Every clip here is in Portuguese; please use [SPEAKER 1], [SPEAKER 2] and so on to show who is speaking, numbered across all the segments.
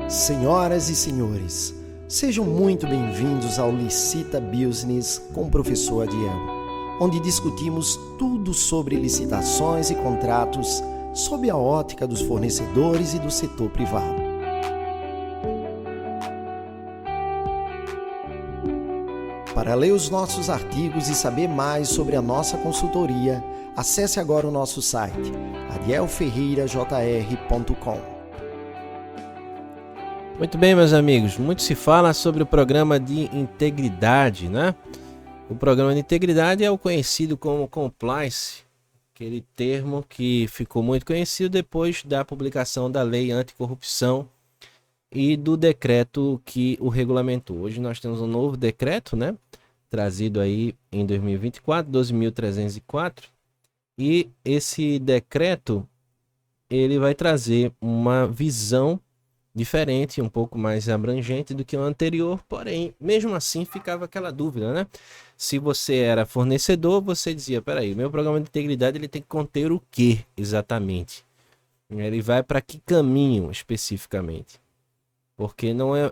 [SPEAKER 1] Senhoras e senhores, sejam muito bem-vindos ao Licita Business com o professor Adiel, onde discutimos tudo sobre licitações e contratos sob a ótica dos fornecedores e do setor privado. Para ler os nossos artigos e saber mais sobre a nossa consultoria, acesse agora o nosso site adielferreirajr.com.
[SPEAKER 2] Muito bem, meus amigos, muito se fala sobre o programa de integridade, né? O programa de integridade é o conhecido como compliance, aquele termo que ficou muito conhecido depois da publicação da lei anticorrupção e do decreto que o regulamentou. Hoje nós temos um novo decreto, né? Trazido aí em 2024, 12.304, e esse decreto ele vai trazer uma visão diferente, um pouco mais abrangente do que o anterior, porém, mesmo assim ficava aquela dúvida, né? Se você era fornecedor, você dizia, peraí, meu programa de integridade ele tem que conter o que exatamente? Ele vai para que caminho especificamente? Porque não é,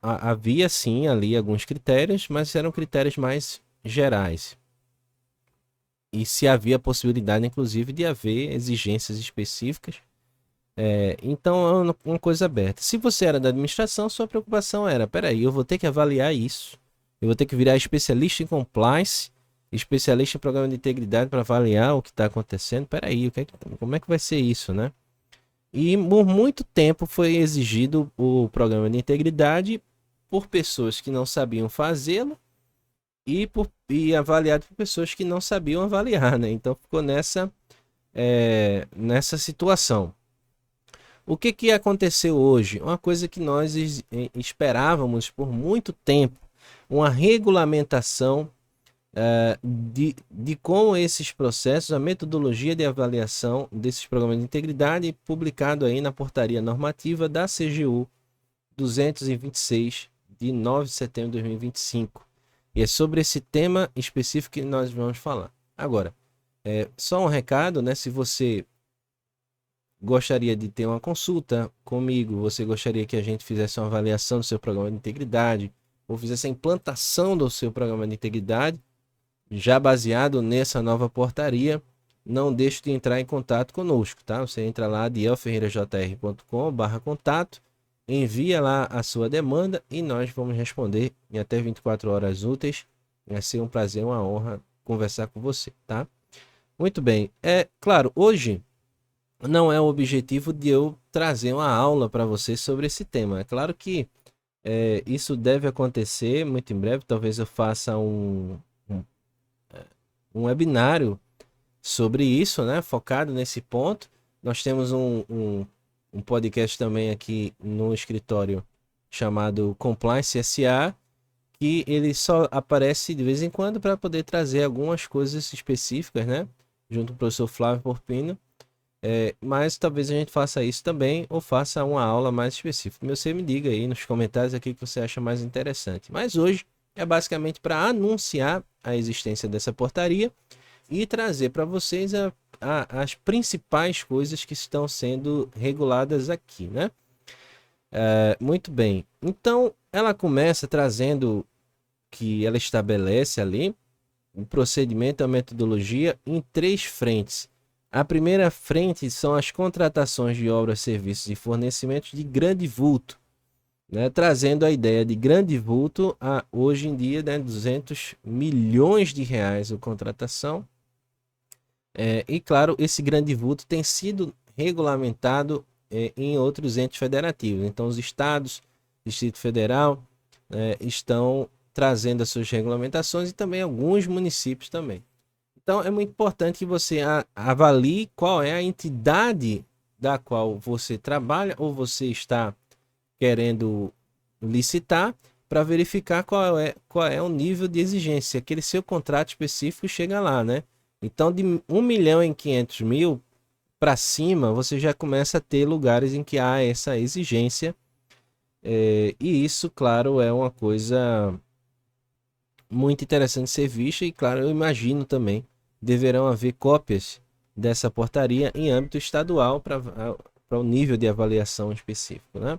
[SPEAKER 2] havia sim ali alguns critérios, mas eram critérios mais gerais. E se havia possibilidade, inclusive, de haver exigências específicas. Então é uma coisa aberta. Se você era da administração, sua preocupação era, peraí, eu vou ter que avaliar isso, eu vou ter que virar especialista em compliance, especialista em programa de integridade para avaliar o que está acontecendo. Peraí, como é que vai ser isso, né? E por muito tempo foi exigido o programa de integridade por pessoas que não sabiam fazê-lo e avaliado por pessoas que não sabiam avaliar, né? Então ficou nessa situação. O que aconteceu hoje? Uma coisa que nós esperávamos por muito tempo, uma regulamentação de como esses processos, a metodologia de avaliação desses programas de integridade, publicado aí na portaria normativa da CGU 226, de 9 de setembro de 2025. E é sobre esse tema específico que nós vamos falar. Agora, só um recado, né? Se você gostaria de ter uma consulta comigo, você gostaria que a gente fizesse uma avaliação do seu programa de integridade, ou fizesse a implantação do seu programa de integridade, já baseado nessa nova portaria, não deixe de entrar em contato conosco, tá? Você entra lá, adielferreirajr.com/contato, envia lá a sua demanda e nós vamos responder em até 24 horas úteis. Vai ser um prazer, uma honra conversar com você, tá? Muito bem. Claro, hoje não é o objetivo de eu trazer uma aula para você sobre esse tema. É claro que isso deve acontecer muito em breve. Talvez eu faça um webinário sobre isso, né? Focado nesse ponto. Nós temos um podcast também aqui no escritório chamado Compliance SA, que ele só aparece de vez em quando para poder trazer algumas coisas específicas, né? Junto com o professor Flávio Porpino. Mas talvez a gente faça isso também, ou faça uma aula mais específica. Você me diga aí nos comentários aqui o que você acha mais interessante. Mas hoje é basicamente para anunciar a existência dessa portaria e trazer para vocês as principais coisas que estão sendo reguladas aqui, né? Muito bem. Então, ela começa trazendo que ela estabelece ali o procedimento, a metodologia em 3 frentes. A primeira frente são as contratações de obras, serviços e fornecimentos de grande vulto, né? Trazendo a ideia de grande vulto a hoje em dia, né, 200 milhões de reais a contratação. E claro, esse grande vulto tem sido regulamentado em outros entes federativos. Então os estados, Distrito Federal, estão trazendo as suas regulamentações e também alguns municípios também. Então é muito importante que você avalie qual é a entidade da qual você trabalha ou você está querendo licitar, para verificar qual é o nível de exigência. Aquele seu contrato específico chega lá, né? Então de 1.500.000 para cima, você já começa a ter lugares em que há essa exigência. E isso, claro, é uma coisa muito interessante de ser vista. E claro, eu imagino também deverão haver cópias dessa portaria em âmbito estadual para o nível de avaliação específico, né?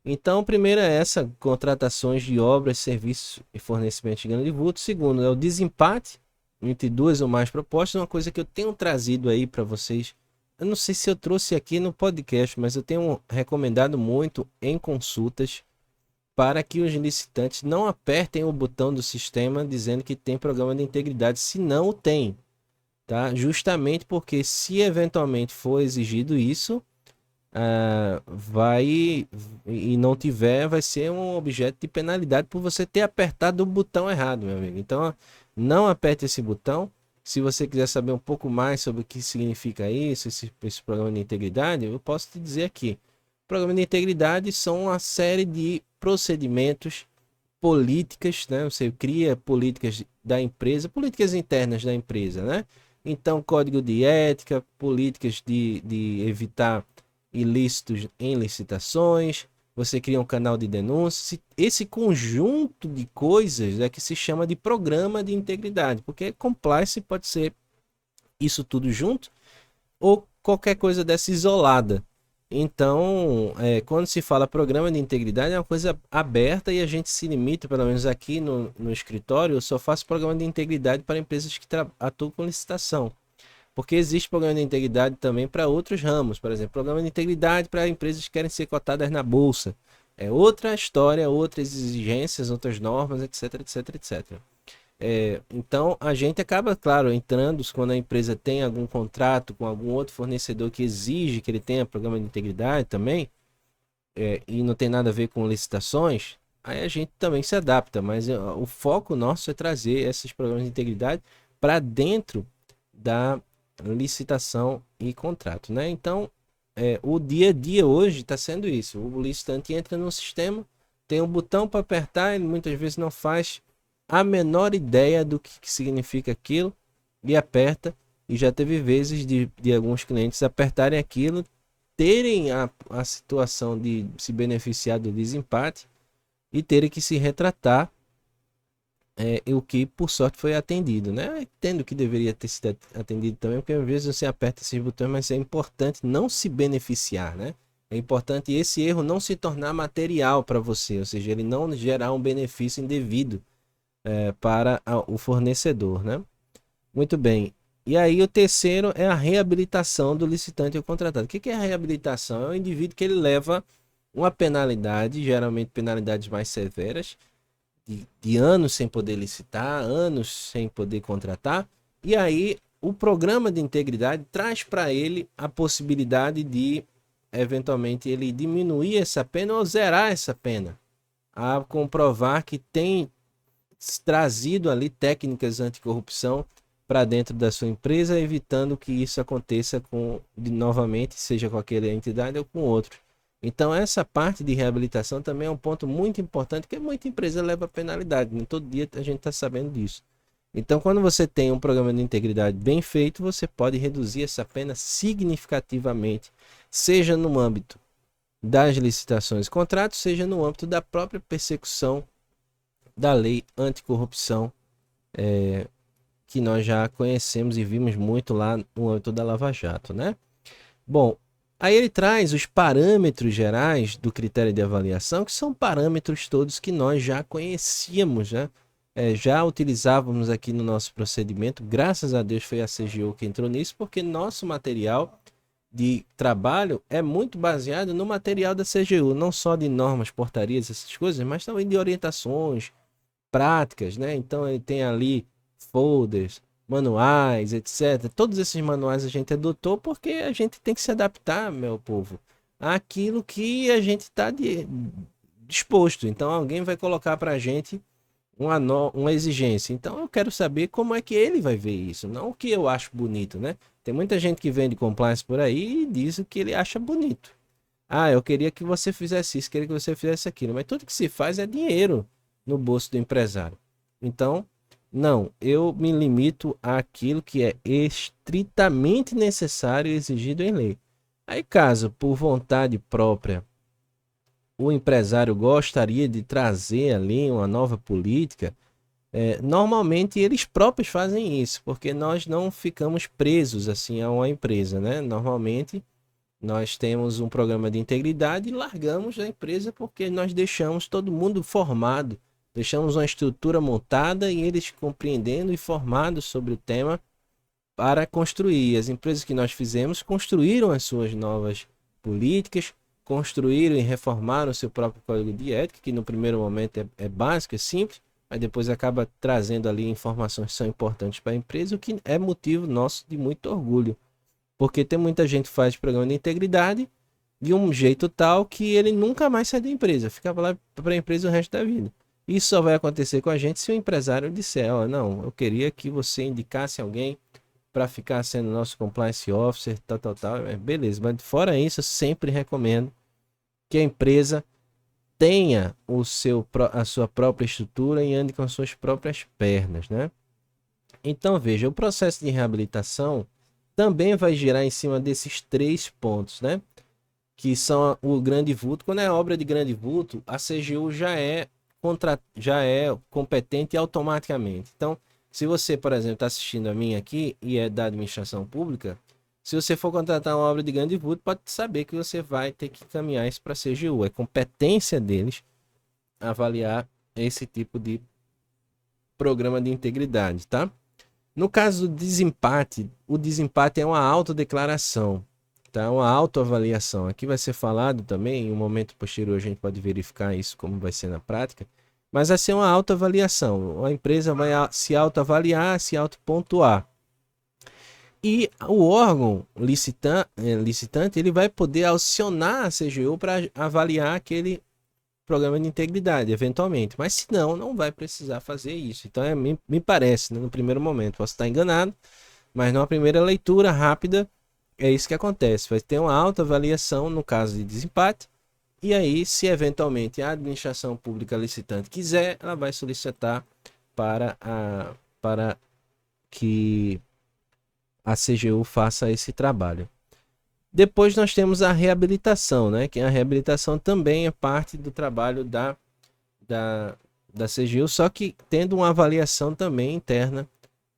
[SPEAKER 2] Então, primeiro é essa, contratações de obras, serviços e fornecimento de grande vulto. Segundo é o desempate entre duas ou mais propostas, uma coisa que eu tenho trazido aí para vocês. Eu não sei se eu trouxe aqui no podcast, mas eu tenho recomendado muito em consultas para que os licitantes não apertem o botão do sistema dizendo que tem programa de integridade, se não o tem, tá? Justamente porque se eventualmente for exigido isso, vai e não tiver, vai ser um objeto de penalidade por você ter apertado o botão errado, meu amigo. Então, não aperte esse botão. Se você quiser saber um pouco mais sobre o que significa isso, esse programa de integridade, eu posso te dizer aqui. Programa de integridade são uma série de procedimentos, políticas, né? Você cria políticas da empresa, políticas internas da empresa, né? Então, código de ética, políticas de evitar ilícitos em licitações, você cria um canal de denúncia. Esse conjunto de coisas é que se chama de programa de integridade, porque compliance pode ser isso tudo junto ou qualquer coisa dessa isolada. Então, quando se fala programa de integridade, é uma coisa aberta e a gente se limita, pelo menos aqui no escritório, eu só faço programa de integridade para empresas que atuam com licitação. Porque existe programa de integridade também para outros ramos. Por exemplo, programa de integridade para empresas que querem ser cotadas na bolsa. É outra história, outras exigências, outras normas, etc, etc, etc. Então, a gente acaba, claro, entrando quando a empresa tem algum contrato com algum outro fornecedor que exige que ele tenha programa de integridade também, e não tem nada a ver com licitações, aí a gente também se adapta. Mas o foco nosso é trazer esses programas de integridade para dentro da licitação e contrato, né? Então, o dia a dia hoje está sendo isso. O licitante entra no sistema, tem um botão para apertar, ele muitas vezes não faz a menor ideia do que significa aquilo e aperta. E já teve vezes de alguns clientes apertarem aquilo, terem a situação de se beneficiar do desempate e terem que se retratar, o que por sorte foi atendido, né? Eu entendo que deveria ter sido atendido também, porque às vezes você aperta esses botões, mas é importante não se beneficiar, né? É importante esse erro não se tornar material para você, ou seja, ele não gerar um benefício indevido para o fornecedor, né? Muito bem. E aí o terceiro é a reabilitação do licitante ou contratado. O que é a reabilitação? É o indivíduo que ele leva uma penalidade, geralmente penalidades mais severas, de anos sem poder licitar, anos sem poder contratar, e aí o programa de integridade traz para ele a possibilidade de, eventualmente, ele diminuir essa pena ou zerar essa pena, a comprovar que tem trazido ali técnicas anticorrupção para dentro da sua empresa, evitando que isso aconteça novamente, seja com aquela entidade ou com outro. Então, essa parte de reabilitação também é um ponto muito importante, porque muita empresa leva penalidade, né? Todo dia a gente está sabendo disso. Então, quando você tem um programa de integridade bem feito, você pode reduzir essa pena significativamente, seja no âmbito das licitações e contratos, seja no âmbito da própria persecução da lei anticorrupção, que nós já conhecemos e vimos muito lá no âmbito da Lava Jato, né? Bom, aí ele traz os parâmetros gerais do critério de avaliação, que são parâmetros todos que nós já conhecíamos, né? Já utilizávamos aqui no nosso procedimento. Graças a Deus foi a CGU que entrou nisso, porque nosso material de trabalho é muito baseado no material da CGU, não só de normas, portarias, essas coisas, mas também de orientações práticas, né? Então ele tem ali folders, manuais, etc. Todos esses manuais a gente adotou porque a gente tem que se adaptar, meu povo, àquilo que a gente está disposto. Então alguém vai colocar para a gente uma exigência. Então eu quero saber como é que ele vai ver isso, não o que eu acho bonito, né? Tem muita gente que vende compliance por aí e diz o que ele acha bonito. Ah, eu queria que você fizesse isso, queria que você fizesse aquilo. Mas tudo que se faz é dinheiro no bolso do empresário. Então, não, eu me limito àquilo que é estritamente necessário e exigido em lei. Aí, caso por vontade própria o empresário gostaria de trazer ali uma nova política, normalmente eles próprios fazem isso, porque nós não ficamos presos assim a uma empresa, né? Normalmente nós temos um programa de integridade e largamos a empresa porque nós deixamos todo mundo formado, deixamos uma estrutura montada e eles compreendendo e formados sobre o tema para construir. As empresas que nós fizemos construíram as suas novas políticas, construíram e reformaram o seu próprio código de ética, que no primeiro momento é básico, é simples, mas depois acaba trazendo ali informações que são importantes para a empresa, o que é motivo nosso de muito orgulho. Porque tem muita gente que faz programa de integridade de um jeito tal que ele nunca mais sai da empresa, fica lá para a empresa o resto da vida. Isso só vai acontecer com a gente se o empresário disser, ó, não, eu queria que você indicasse alguém para ficar sendo nosso compliance officer, tal. Beleza, mas fora isso, eu sempre recomendo que a empresa tenha a sua própria estrutura e ande com as suas próprias pernas, né? Então, veja, o processo de reabilitação também vai girar em cima desses 3 pontos, né? Que são o grande vulto. Quando é obra de grande vulto, a CGU já é competente automaticamente. Então, se você, por exemplo, está assistindo a mim aqui e é da administração pública, se você for contratar uma obra de grande vulto, pode saber que você vai ter que encaminhar isso para a CGU. É competência deles avaliar esse tipo de programa de integridade, tá? No caso do desempate, o desempate é uma autodeclaração, tá? Uma autoavaliação. Aqui vai ser falado também, em um momento posterior a gente pode verificar isso como vai ser na prática, mas vai ser uma autoavaliação. A empresa vai se autoavaliar, se autopontuar. E o órgão licitante ele vai poder acionar a CGU para avaliar aquele programa de integridade, eventualmente. Mas se não, não vai precisar fazer isso. Então, me parece, né, no primeiro momento, posso estar enganado, mas numa primeira leitura rápida, é isso que acontece. Vai ter uma autoavaliação no caso de desempate. E aí, se eventualmente a administração pública licitante quiser, ela vai solicitar para que a CGU faça esse trabalho. Depois nós temos a reabilitação, né? Que a reabilitação também é parte do trabalho da CGU, só que tendo uma avaliação também interna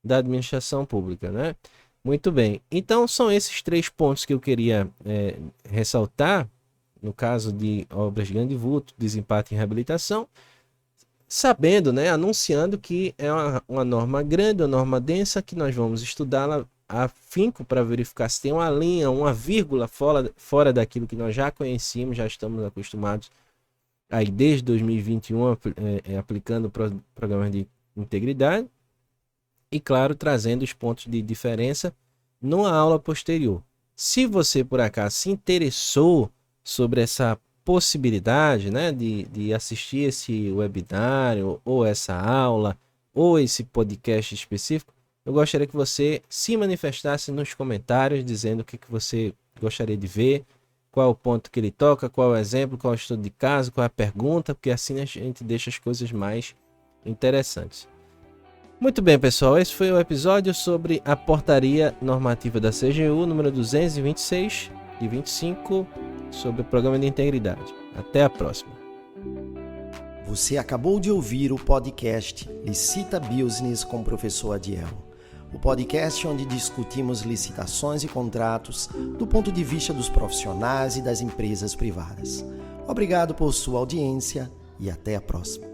[SPEAKER 2] da administração pública, né? Muito bem. Então são esses 3 pontos que eu queria ressaltar no caso de obras de grande vulto, desempate e reabilitação, sabendo, né? Anunciando que é uma norma grande, uma norma densa, que nós vamos estudá-la afinco para verificar se tem uma linha, uma vírgula fora daquilo que nós já conhecíamos, já estamos acostumados aí desde 2021 aplicando programas de integridade e, claro, trazendo os pontos de diferença numa aula posterior. Se você, por acaso, se interessou sobre essa possibilidade, né, de assistir esse webinário ou essa aula ou esse podcast específico, eu gostaria que você se manifestasse nos comentários dizendo o que você gostaria de ver, qual é o ponto que ele toca, qual é o exemplo, qual é o estudo de caso, qual é a pergunta, porque assim a gente deixa as coisas mais interessantes. Muito bem, pessoal, esse foi o episódio sobre a portaria normativa da CGU, número 226 de 25, sobre o programa de integridade. Até a próxima.
[SPEAKER 1] Você acabou de ouvir o podcast Licita Business com o professor Adiel. O podcast onde discutimos licitações e contratos do ponto de vista dos profissionais e das empresas privadas. Obrigado por sua audiência e até a próxima.